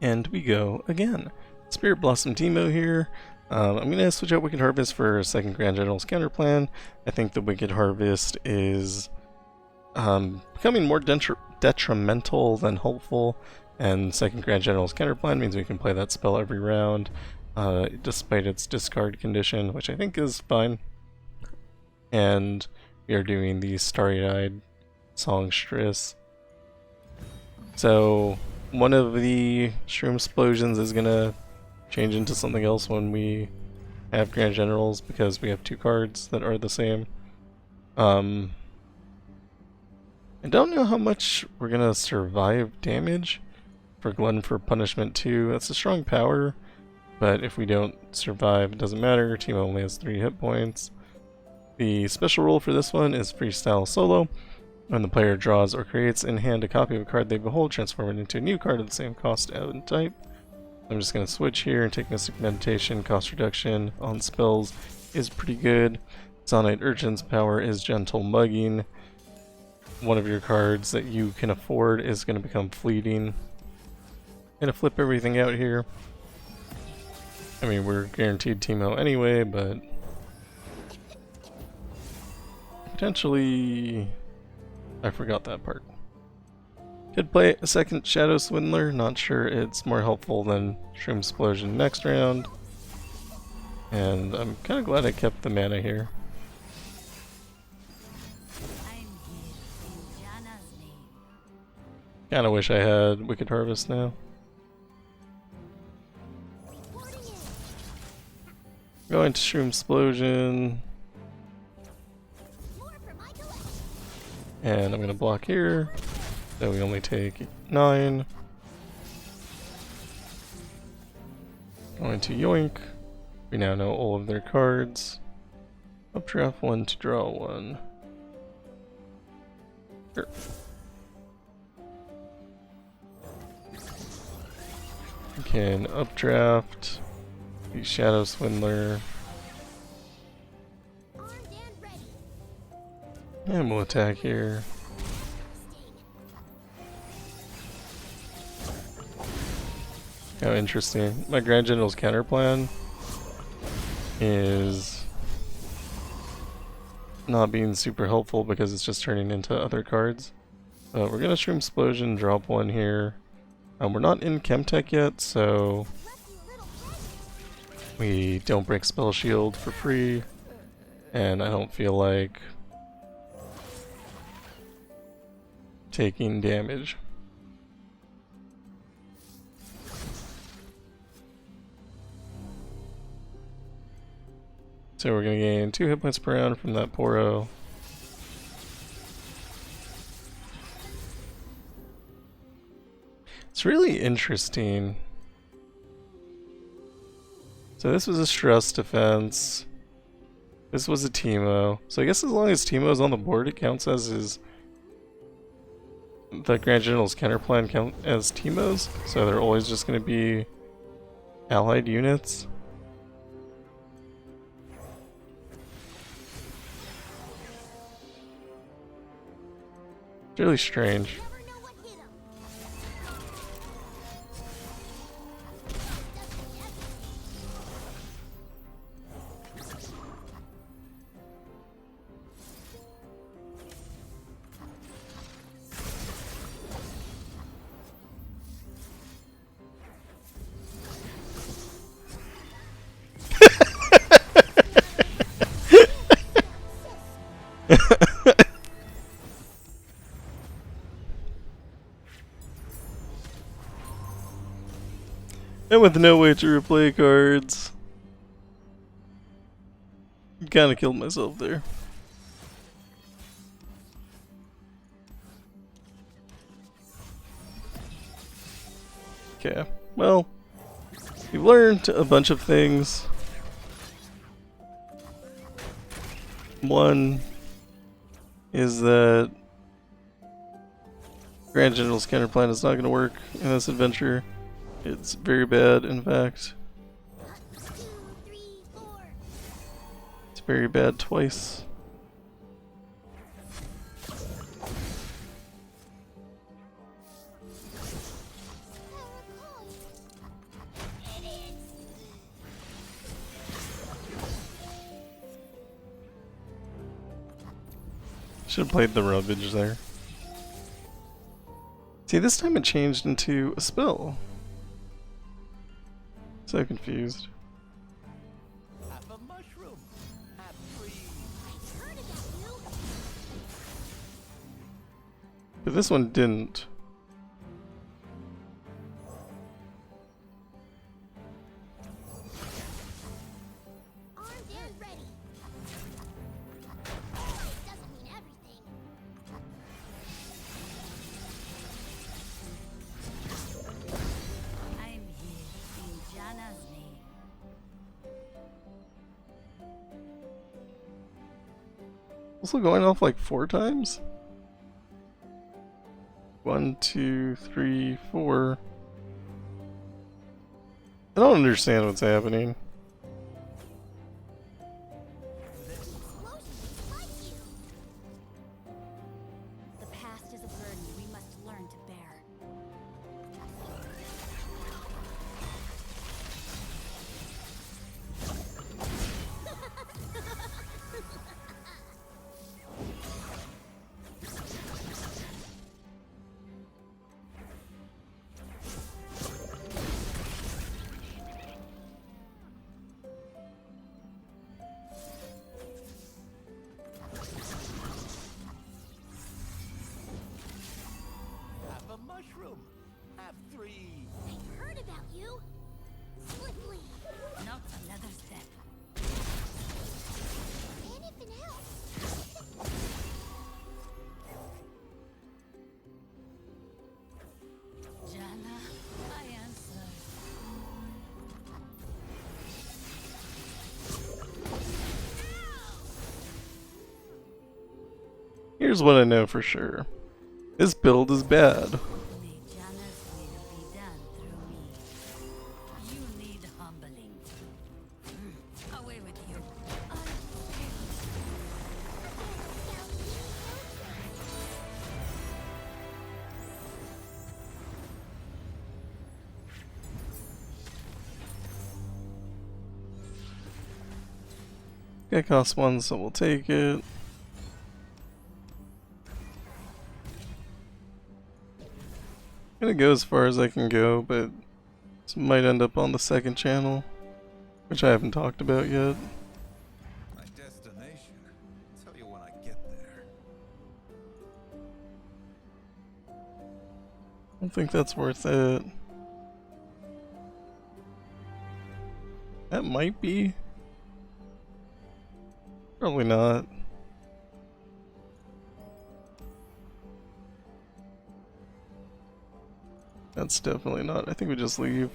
And we go again. Spirit Blossom Teemo here. I'm going to switch out Wicked Harvest for a second Grand General's Counterplan. I think the Wicked Harvest is becoming more detrimental than helpful, and second Grand General's Counterplan means we can play that spell every round, despite its discard condition, which I think is fine. And we are doing the Starry-Eyed Songstress. So one of the Shroomsplosions is gonna change into something else when we have Grand Generals, because we have two cards that are the same. I don't know how much we're gonna survive damage for Glen for Punishment 2. That's a strong power, but if we don't survive, it doesn't matter. Team only has 3 hit points. The special rule for this one is Freestyle Solo. When the player draws or creates in hand a copy of a card they behold, transform it into a new card of the same cost and type. I'm just going to switch here and take Mystic Meditation. Cost reduction on spells is pretty good. Zaunite Urchin's power is Gentle Mugging. One of your cards that you can afford is going to become Fleeting. Going to flip everything out here. I mean, we're guaranteed Teemo anyway, but potentially I forgot that part. Could play a second Shadow Swindler, not sure it's more helpful than Shroomsplosion next round. And I'm kind of glad I kept the mana here. Kinda wish I had Wicked Harvest now. Going to Shroomsplosion. And I'm gonna block here. So we only take 9. Going to Yoink. We now know all of their cards. Updraft 1 to draw 1. Sure. We can updraft the Shadow Swindler. And we'll attack here. How interesting. My Grand General's Counterplan is not being super helpful because it's just turning into other cards. We're gonna Shroomsplosion, drop 1 here. We're not in Chemtech yet, so we don't break Spell Shield for free, and I don't feel like taking damage. So we're going to gain 2 hit points per round from that Poro. It's really interesting. So this was a Stress Defense. This was a Teemo. So I guess as long as Teemo is on the board, it counts as his... The Grand General's Counterplan count as Teemos, so they're always just going to be allied units. It's really strange. And with no way to replay cards, kinda killed myself there. Okay, well, we've learned a bunch of things. One is that Grand General's Counterplan is not going to work in this adventure. It's very bad, in fact. It's very bad twice. Should have played the rubbish there. See, this time it changed into a spell. So confused. Have a mushroom. Have three. I heard about you. But this one didn't. Armed and ready. Doesn't mean everything. I'm here in Jana's name. Also going off like 4 times? 1, 2, 3, 4. I don't understand what's happening. Explosion like you. The past is a burden we must learn to bear. Have a mushroom. Have three. I heard about you. Swiftly. Not another step. Anything else? Jana, I answer. Here's what I know for sure. This build is bad. May Jana's will be done through me. You need humbling. Away with you. It costs 1, so we'll take it. I'm gonna go as far as I can go, but this might end up on the second channel, which I haven't talked about yet. My destination. I'll tell you when I get there. I don't think that's worth it. That might be. Probably not. That's definitely not. I think we just leave.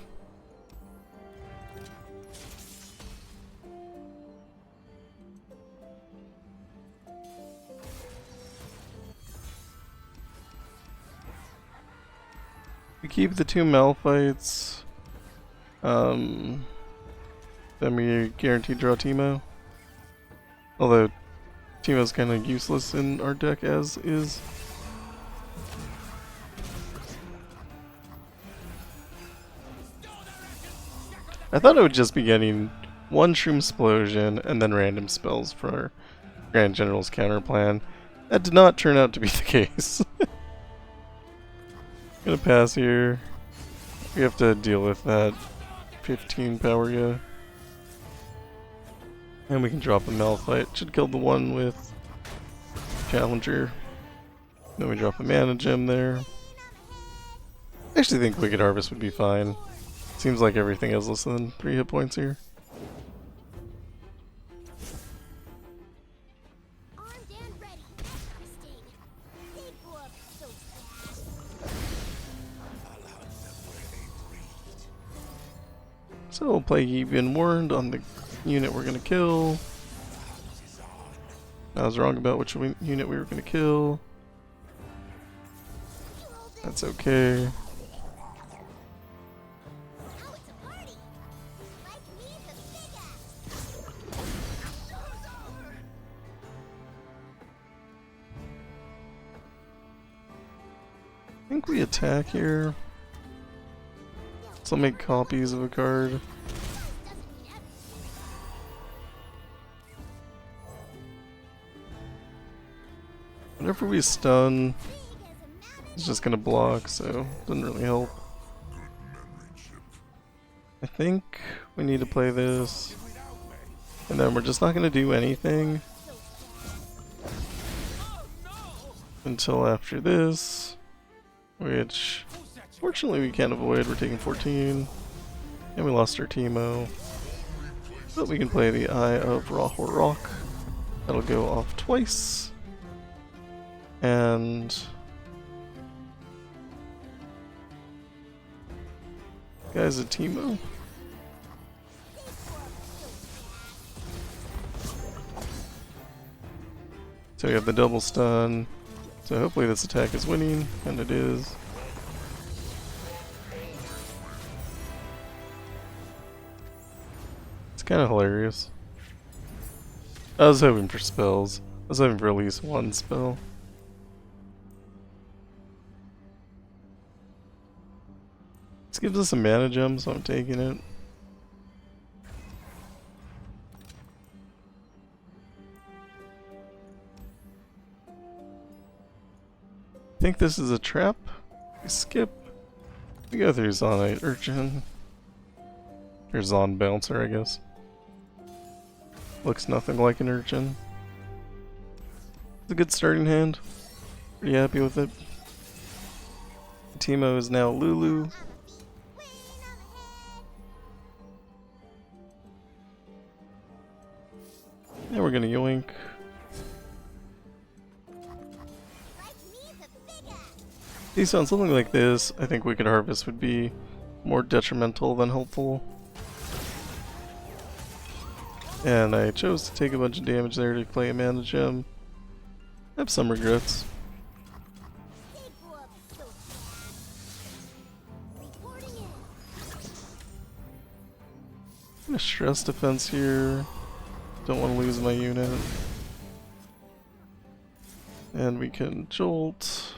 We keep the 2 Malphites. Then we guarantee draw Teemo. Although Teemo's kind of useless in our deck as is. I thought I would just be getting 1 Shroomsplosion and then random spells for Grand General's Counterplan. That did not turn out to be the case. Gonna pass here. We have to deal with that 15 power guy. And we can drop a Malphite. Should kill the one with Challenger. Then we drop a Mana Gem there. I actually think Wicked Harvest would be fine. Seems like everything has less than 3 hit points here. Armed and ready. Sting. They grew up so fast. Allow them where they breed. So we'll play You've Been Warned on the unit we're gonna kill. I was wrong about which unit we were gonna kill. That's okay. Now it's a party. Like me, the big ass. I think we attack here. So I'll make copies of a card. Doesn't mean everything. Whenever we stun, it's just gonna block, so doesn't really help. I think we need to play this, and then we're just not gonna do anything until after this, which fortunately we can't avoid. We're taking 14, and we lost our Teemo, but we can play the Eye of Rock. That'll go off twice, and guys, a Teemo. So we have the double stun. So hopefully this attack is winning, and it is. It's kind of hilarious. I was hoping for spells. I was hoping for at least one spell. This gives us a mana gem, so I'm taking it. I think this is a trap. We skip. We go through Zaunite, Urchin. Or Zaun Bouncer, I guess. Looks nothing like an Urchin. It's a good starting hand. Pretty happy with it. Teemo is now Lulu. And we're gonna yoink. Based on something like this, I think Wicked Harvest would be more detrimental than helpful. And I chose to take a bunch of damage there to play a mana gem. I have some regrets. I'm gonna stress defense here. Don't want to lose my unit. And we can jolt.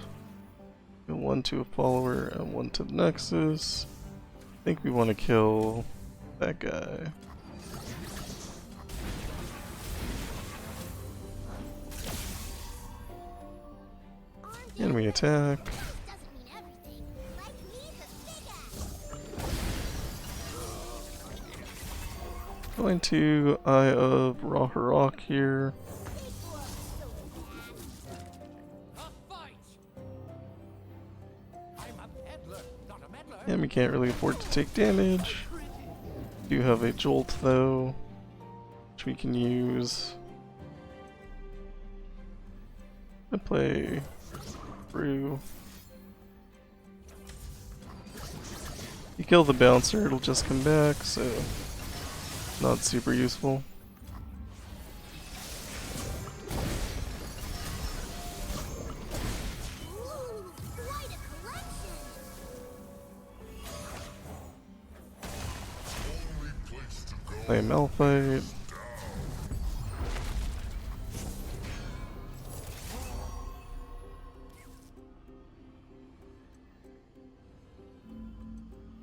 Go 1 to a follower and 1 to the Nexus. I think we want to kill that guy. And we attack. Going to Eye of Rock here. And we can't really afford to take damage. Do have a jolt though, which we can use. I play through. You kill the bouncer, it'll just come back, so not super useful. Play Malphite.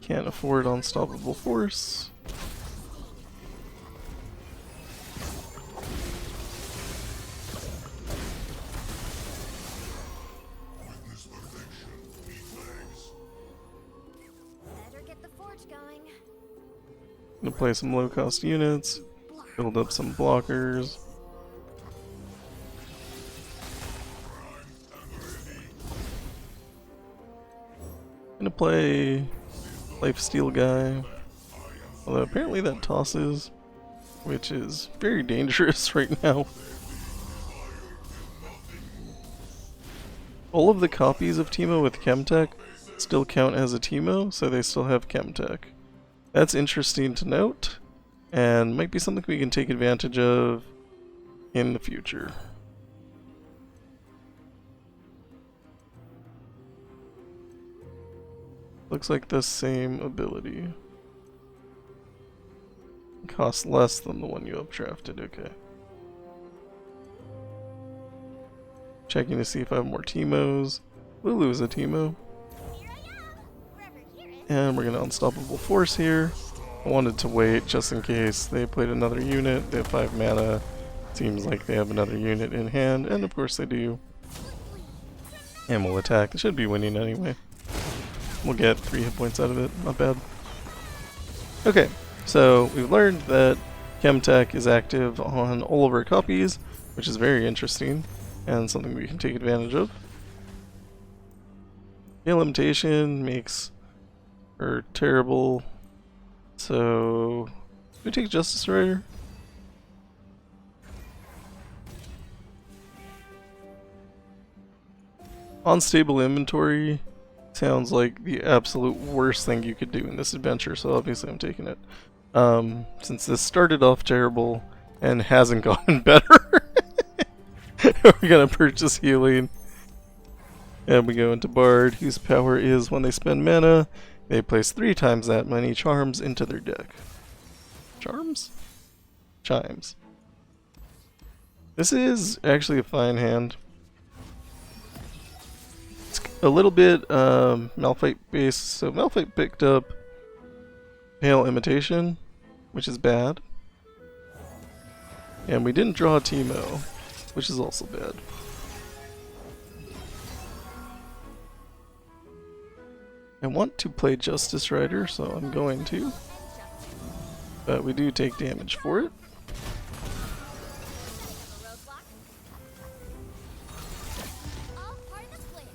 Can't afford Unstoppable Force. Better get the forge going. Gonna play some low cost units, build up some blockers. Gonna play Lifesteal guy, although apparently that tosses, which is very dangerous right now. All of the copies of Teemo with Chemtech still count as a Teemo, so they still have Chemtech. That's interesting to note, and might be something we can take advantage of in the future. Looks like the same ability. Costs less than the one you updrafted, okay. Checking to see if I have more Teemos. Lulu is a Teemo. And we're gonna Unstoppable Force here. I wanted to wait just in case they played another unit. They have 5 mana. Seems like they have another unit in hand, and of course they do. And we'll attack. It should be winning anyway. We'll get 3 hit points out of it. Not bad. Okay, so we've learned that Chemtech is active on all of our copies, which is very interesting and something we can take advantage of. Hail Imitation makes her terrible, so we take Justice Rider. Unstable inventory sounds like the absolute worst thing you could do in this adventure, so obviously I'm taking it. Since this started off terrible and hasn't gotten better, we're gonna purchase healing. And we go into Bard, whose power is when they spend mana, they place 3 times that many charms into their deck. Charms? Chimes. This is actually a fine hand. It's a little bit Malphite based, so Malphite picked up Pale Imitation, which is bad. And we didn't draw a Teemo, which is also bad. I want to play Justice Rider, so I'm going to. But we do take damage for it. All part of the plan.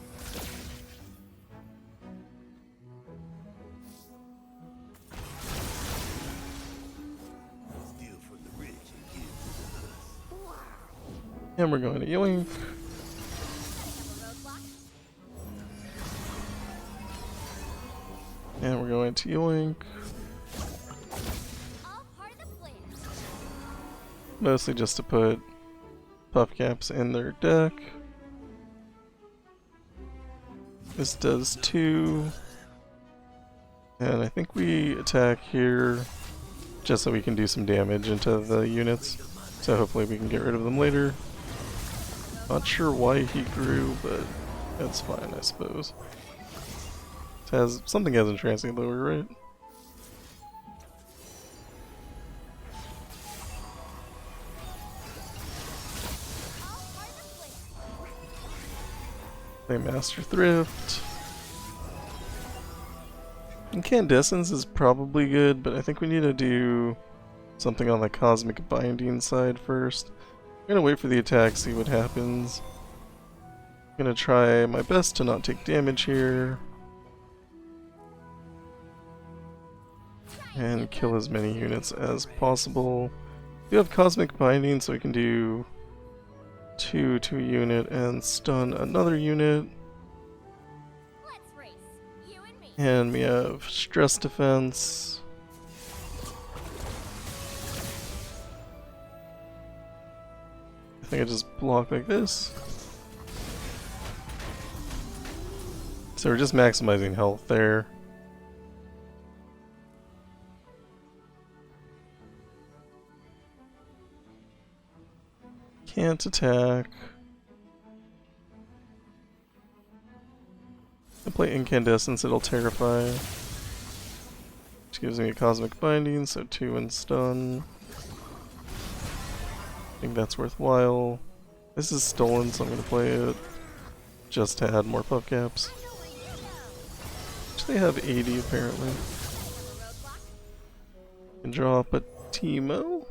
Steal from the rich and give to the us. And we're going to Yoink. And we're going to Yoink. All part of the plan. Mostly just to put puff caps in their deck. This does 2. And I think we attack here just so we can do some damage into the units. So hopefully we can get rid of them later. Not sure why he grew, but that's fine, I suppose. Something has a transient lower, right? Play Master Thrift. Incandescence is probably good, but I think we need to do something on the Cosmic Binding side first. I'm gonna wait for the attack, see what happens. I'm gonna try my best to not take damage here. And kill as many units as possible. We have Cosmic Binding, so we can do 2 to a unit and stun another unit. Let's race. You and me. And we have Stress Defense. I think I just block like this. So we're just maximizing health there. Can't attack. I play Incandescence, it'll Terrify. Which gives me a Cosmic Binding, so 2 and stun. I think that's worthwhile. This is stolen, so I'm gonna play it just to add more puff caps. Which they have 80 apparently. Can drop a Teemo.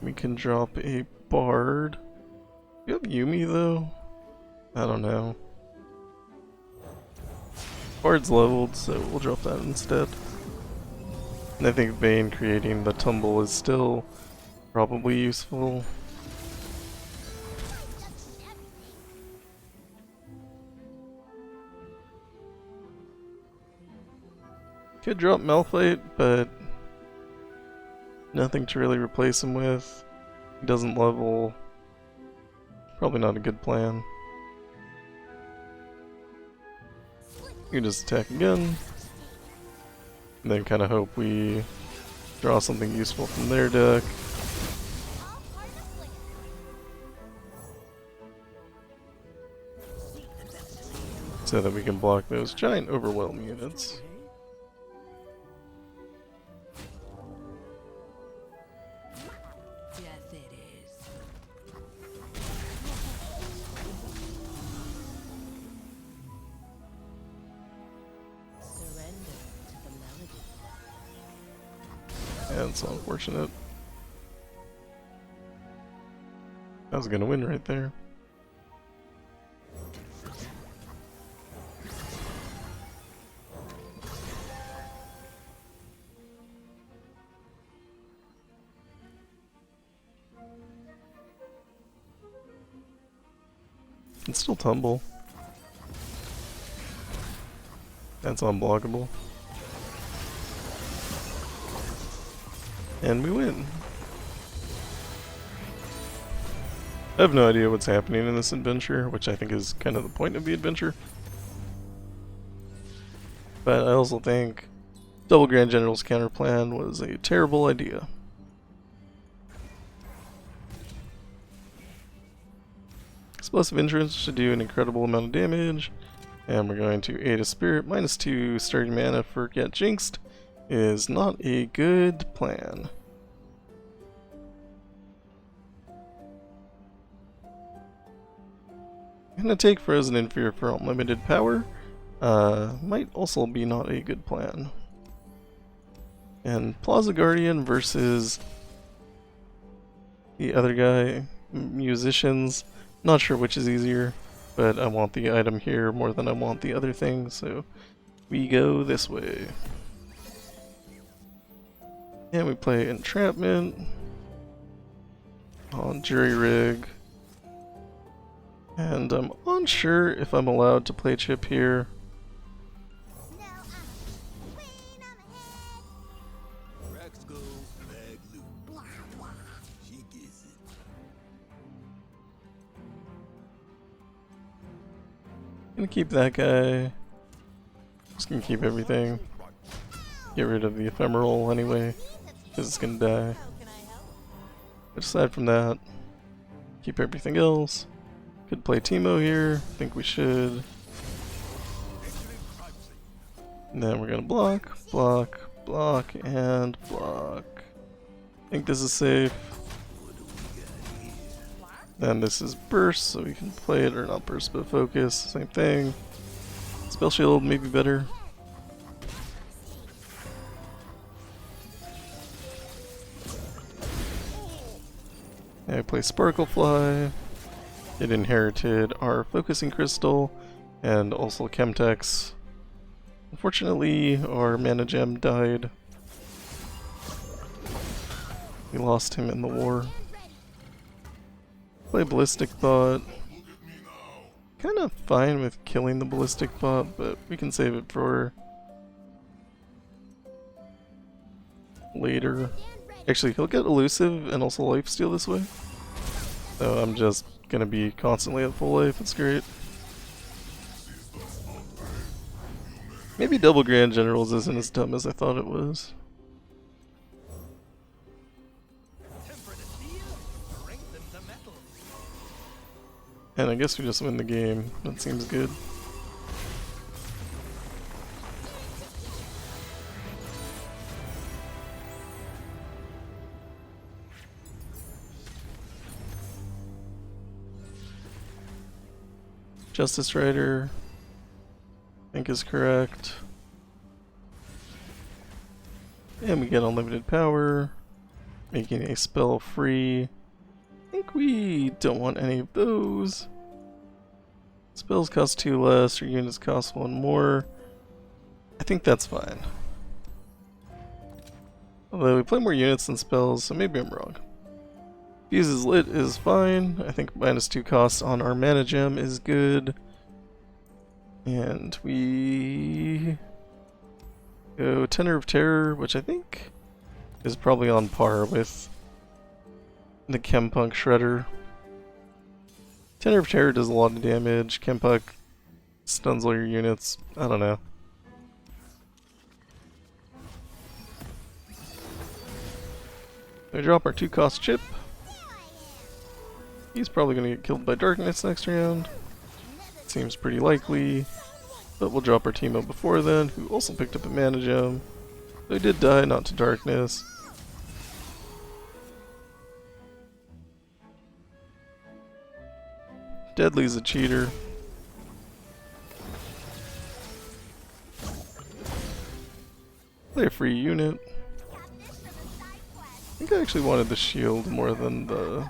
We can drop a Bard. You have Yumi though? I don't know. Bard's leveled, so we'll drop that instead. And I think Vayne creating the tumble is still probably useful. Could drop Malphite, but nothing to really replace him with. He doesn't level. Probably not a good plan. You can just attack again. And then kind of hope we draw something useful from their deck. So that we can block those giant overwhelm units. Yes, it is. That's so unfortunate. I was gonna win right there. Can still tumble. That's unblockable. And we win. I have no idea what's happening in this adventure, which I think is kind of the point of the adventure. But I also think Double Grand General's counterplan was a terrible idea. Explosive entrance should do an incredible amount of damage. And we're going to aid a spirit. -2 starting mana for Get Jinxed is not a good plan. I'm gonna take Frozen Inferior for unlimited power. Might also be not a good plan. And Plaza Guardian versus the other guy, Musicians. Not sure which is easier, but I want the item here more than I want the other thing, so we go this way. And we play Entrapment on Jury Rig. And I'm unsure if I'm allowed to play Chip here. Now I'm queen on the head. Crack skull, bag loot. Blah, blah. She gets it. Gonna keep that guy. Just gonna keep everything. Get rid of the ephemeral anyway, because it's gonna die. But aside from that, keep everything else. Could play Teemo here. Think we should. And then we're gonna block, block, block, and block. Think this is safe. Then this is burst, so we can play it, or not burst, but focus. Same thing. Spell shield may be better. And we play Sparklefly. It inherited our focusing crystal and also Chemtech's. Unfortunately, our mana gem died. We lost him in the war. Play Ballistic Bot. Kind of fine with killing the Ballistic Bot, but we can save it for later. Actually, he'll get Elusive and also Lifesteal this way. So I'm just gonna be constantly at full life. It's great. Maybe Double Grand Generals isn't as dumb as I thought it was. And I guess we just win the game. That seems good. Justice Rider, I think is correct. And we get unlimited power, making a spell free. I think we don't want any of those. Spells cost 2 less, or units cost 1 more. I think that's fine. Although we play more units than spells, so maybe I'm wrong. Fuses lit is fine. I think -2 cost on our mana gem is good. And we go Tenor of Terror, which I think is probably on par with the Chempunk Shredder. Tenor of Terror does a lot of damage. Chempunk stuns all your units. I don't know. We drop our 2-cost chip. He's probably going to get killed by darkness next round. Seems pretty likely. But we'll drop our Teemo before then, who also picked up a mana gem. Though he did die, not to darkness. Deadly's a cheater. Play a free unit. think I actually wanted the shield more than the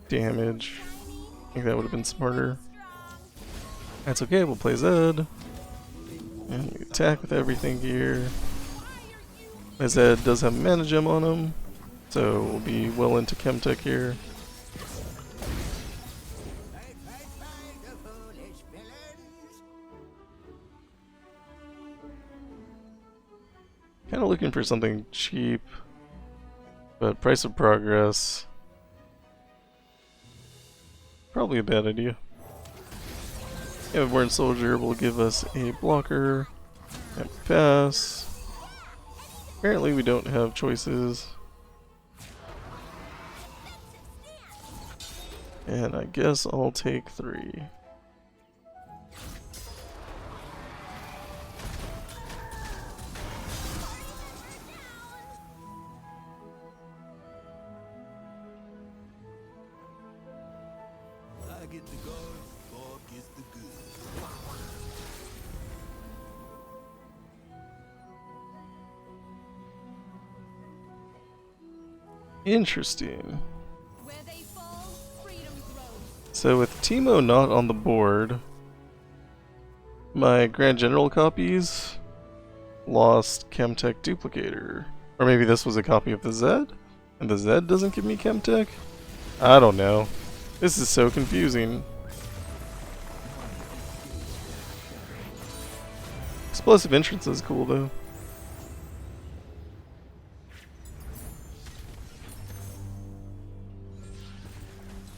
damage. I think that would have been smarter. That's okay, we'll play Zed. And we attack with everything here. My Zed does have mana gem on him, so we'll be well into Chemtech here. Kind of looking for something cheap, but price of progress, probably a bad idea. Yeah, Born Soldier will give us a blocker and pass. Apparently we don't have choices. And I guess I'll take 3. I get the guard, Bob gets the good. Interesting. Where they fall, freedom grows. So with Teemo not on the board, my Grand General copies lost Chemtech Duplicator. Or maybe this was a copy of the Zed? And the Zed doesn't give me Chemtech? I don't know. This is so confusing. Explosive Entrance is cool though.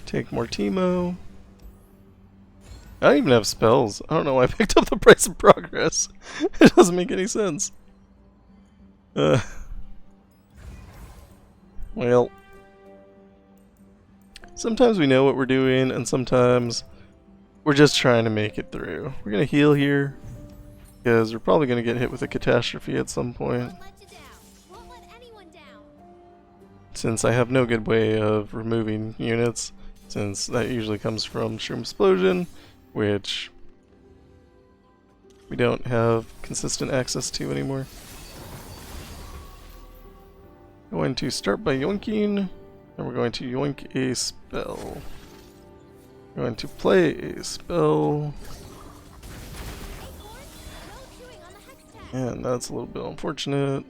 Take more Teemo. I don't even have spells. I don't know why I picked up the Price of Progress. It doesn't make any sense. Well. Sometimes we know what we're doing, and sometimes we're just trying to make it through. We're gonna heal here, because we're probably gonna get hit with a catastrophe at some point. Won't let you down. Won't let anyone down. Since I have no good way of removing units, since that usually comes from Shroomsplosion, which we don't have consistent access to anymore. Going to start by yoinking, and we're going to yoink a spell. Going to play a spell, Acorn, no chewing on the hex tag. and that's a little bit unfortunate.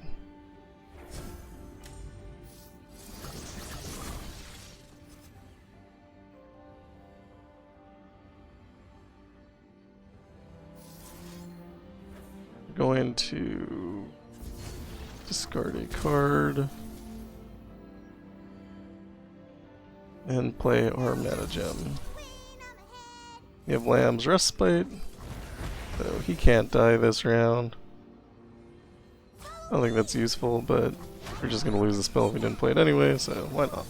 Going to discard a card and play our mana gem. We have Lamb's Respite, so he can't die this round. I don't think that's useful, but we're just gonna lose the spell if we didn't play it anyway, so why not?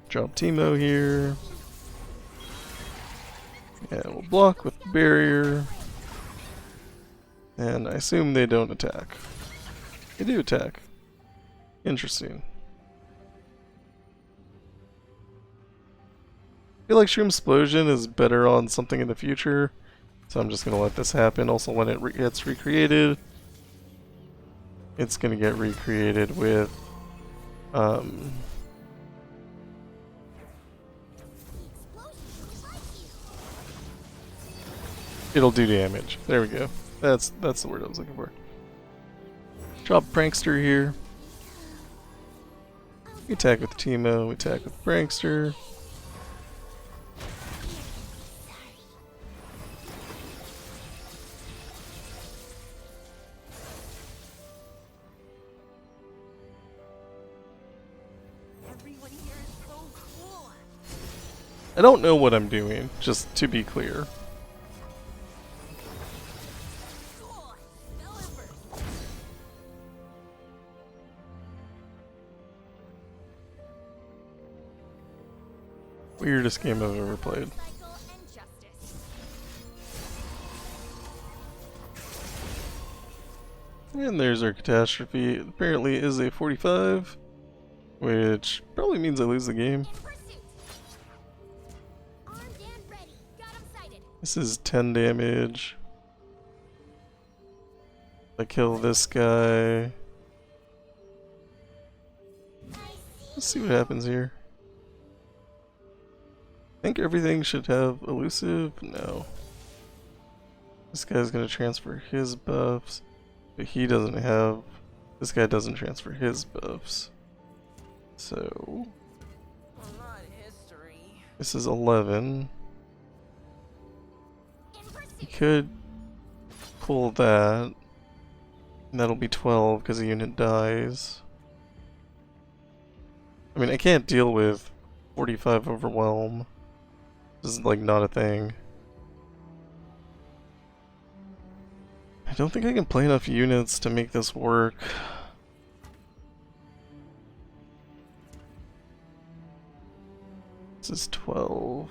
Drop Teemo here. And we'll block with the barrier. And I assume they don't attack. They do attack. Interesting. I feel like Shroomsplosion is better on something in the future, so I'm just gonna let this happen. Also, when it gets recreated, it's gonna get recreated with it'll do damage. There we go. That's the word I was looking for. Drop Prankster here. We attack with Teemo, we attack with Prankster. Everyone here is so cool. I don't know what I'm doing, just to be clear. Cool. Spell over. Weirdest game I've ever played. Cycle and justice. And there's our catastrophe. It apparently is a 45, which probably means I lose the game. In pursuit. Armed and ready. Got him sighted. This is 10 damage. I kill this guy. Let's see what happens here. I think everything should have elusive. No. This guy's gonna transfer his buffs, but he doesn't have. This guy doesn't transfer his buffs. So. This is 11. You could pull that. And that'll be 12 because the unit dies. I mean, I can't deal with 45 overwhelm. This is like not a thing. I don't think I can play enough units to make this work. This is 12.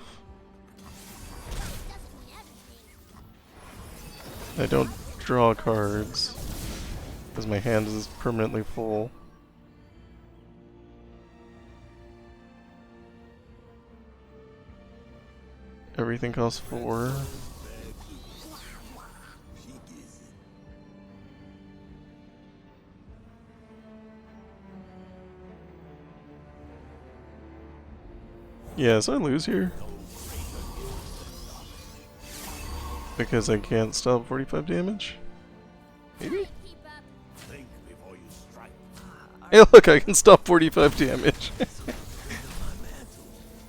I don't draw cards because my hand is permanently full. Everything costs 4. Yeah, so I lose here. Because I can't stop 45 damage? Maybe? Hey look, I can stop 45 damage. I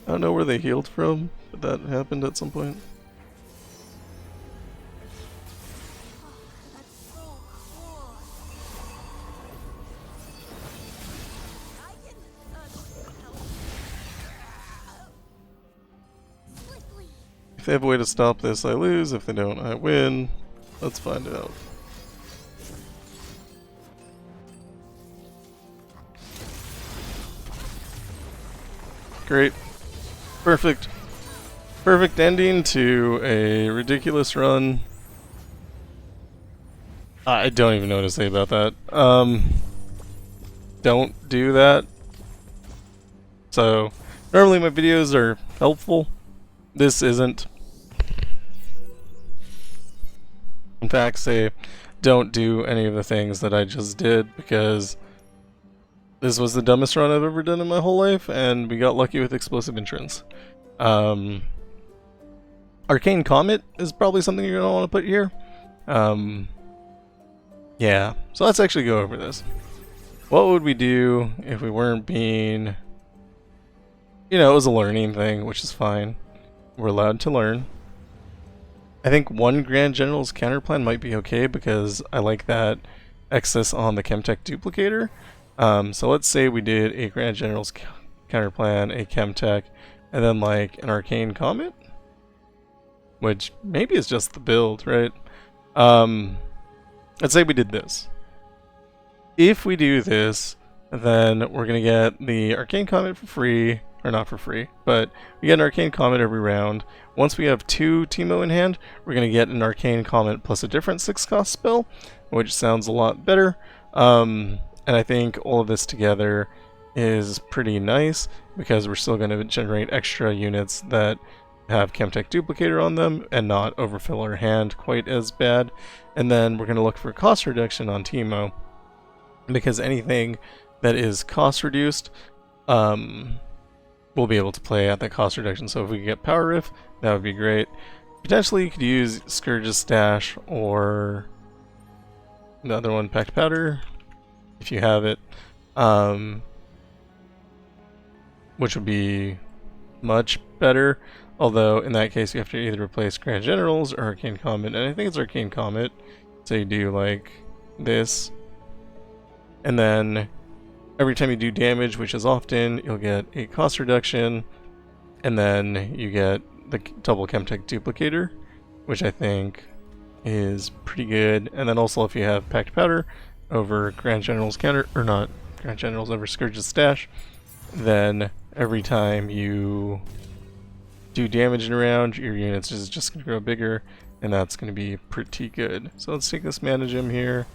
don't know where they healed from, but that happened at some point. If they have a way to stop this, I lose. If they don't, I win. Let's find out. Great. Perfect. Perfect ending to a ridiculous run. I don't even know what to say about that. Don't do that. So, normally my videos are helpful. This isn't. In fact, say, don't do any of the things that I just did because this was the dumbest run I've ever done in my whole life, and we got lucky with explosive entrance. Arcane Comet is probably something you're going to want to put here. Yeah, so let's actually go over this. What would we do if we weren't being... You know, it was a learning thing, which is fine. We're allowed to learn. I think one Grand General's Counterplan might be okay because I like that excess on the Chemtech Duplicator. So let's say we did a Grand General's Counterplan, a Chemtech, and then like an Arcane Comet? Which maybe is just the build, right? Let's say we did this. If we do this, then we're going to get the Arcane Comet for free. Or not for free, but we get an Arcane Comet every round. Once we have 2 Teemo in hand, we're going to get an Arcane Comet plus a different 6-cost spell, which sounds a lot better. And I think all of this together is pretty nice, because we're still going to generate extra units that have Chemtech Duplicator on them, and not overfill our hand quite as bad. And then we're going to look for cost reduction on Teemo, because anything that is cost reduced, we'll be able to play at that cost reduction. So if we could get Power Riff, that would be great. Potentially you could use Scourge's Stash or the other one, Packed Powder, if you have it. Which would be much better. Although in that case you have to either replace Grand Generals or Arcane Comet. And I think it's Arcane Comet. So you do like this. And then every time you do damage, which is often, you'll get a cost reduction, and then you get the double Chemtech Duplicator, which I think is pretty good. And then also if you have Packed Powder over Grand General's counter, or not Grand General's over Scourge's Stash, then every time you do damage in a round, your units is just going to grow bigger, and that's going to be pretty good. So let's take this Mana Gem here.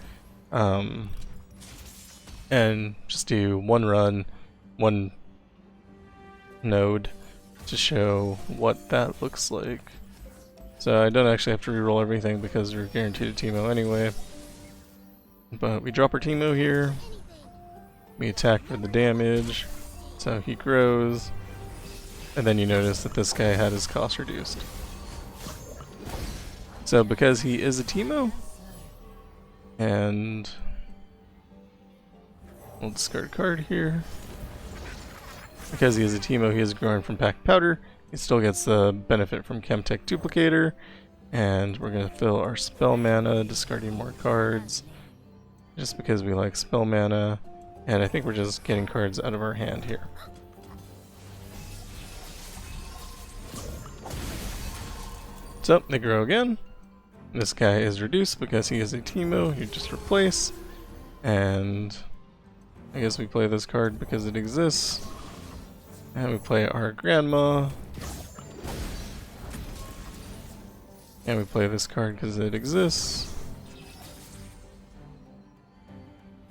And just do one run, one node to show what that looks like. So I don't actually have to reroll everything because we're guaranteed a Teemo anyway. But we drop our Teemo here. We attack for the damage. So he grows. And then you notice that this guy had his cost reduced. So because he is a Teemo, and we'll discard a card here. Because he is a Teemo, he is growing from packed powder. He still gets the benefit from Chemtech Duplicator. And we're going to fill our spell mana, discarding more cards. Just because we like spell mana. And I think we're just getting cards out of our hand here. So, they grow again. This guy is reduced because he is a Teemo. You just replace. And I guess we play this card because it exists. And we play our grandma. And we play this card because it exists.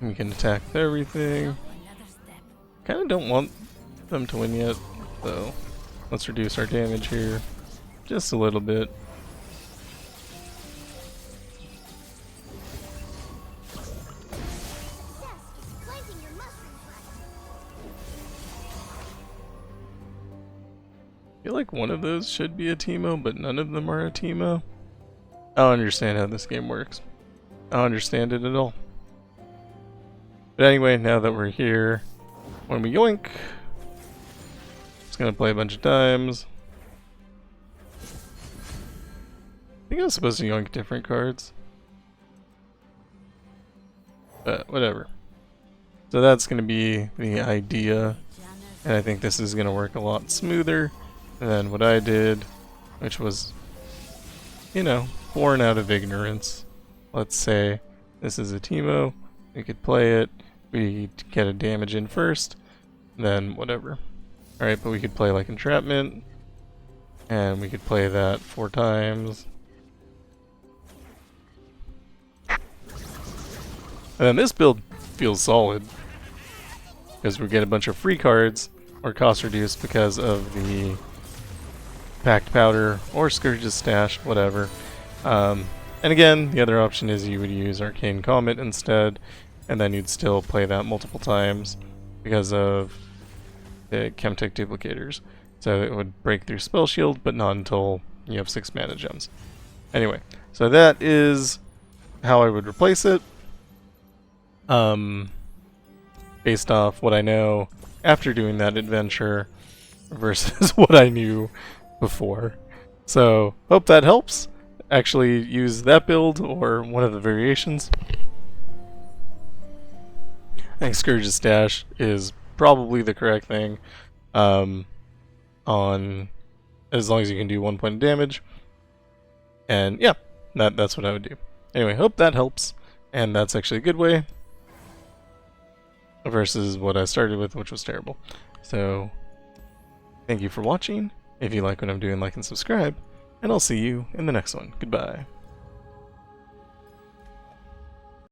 And we can attack with everything. Kinda don't want them to win yet, though. Let's reduce our damage here. Just a little bit. I feel like one of those should be a Teemo, but none of them are a Teemo. I don't understand how this game works. I don't understand it at all. But anyway, now that we're here, when we yoink, it's gonna play a bunch of times. I think I was supposed to yoink different cards. But whatever. So that's gonna be the idea. And I think this is gonna work a lot smoother than what I did, which was, you know, born out of ignorance. Let's say this is a Teemo, we could play it, we get a damage in first, then whatever. Alright, but we could play like Entrapment, and we could play that 4 times. And then this build feels solid, because we get a bunch of free cards, or cost reduced because of the packed powder or Scourge's stash, whatever. And again, the other option is you would use Arcane Comet instead, and then you'd still play that multiple times because of the Chemtech duplicators. So it would break through Spell Shield, but not until you have 6 mana gems. Anyway, so that is how I would replace it. Based off what I know after doing that adventure versus what I knew before. So, hope that helps. Actually use that build or one of the variations. I think Scourge's Stash is probably the correct thing. On as long as you can do 1 point of damage. And yeah, that's what I would do. Anyway, hope that helps. And that's actually a good way. Versus what I started with, which was terrible. So, thank you for watching. If you like what I'm doing, like and subscribe. And I'll see you in the next one. Goodbye.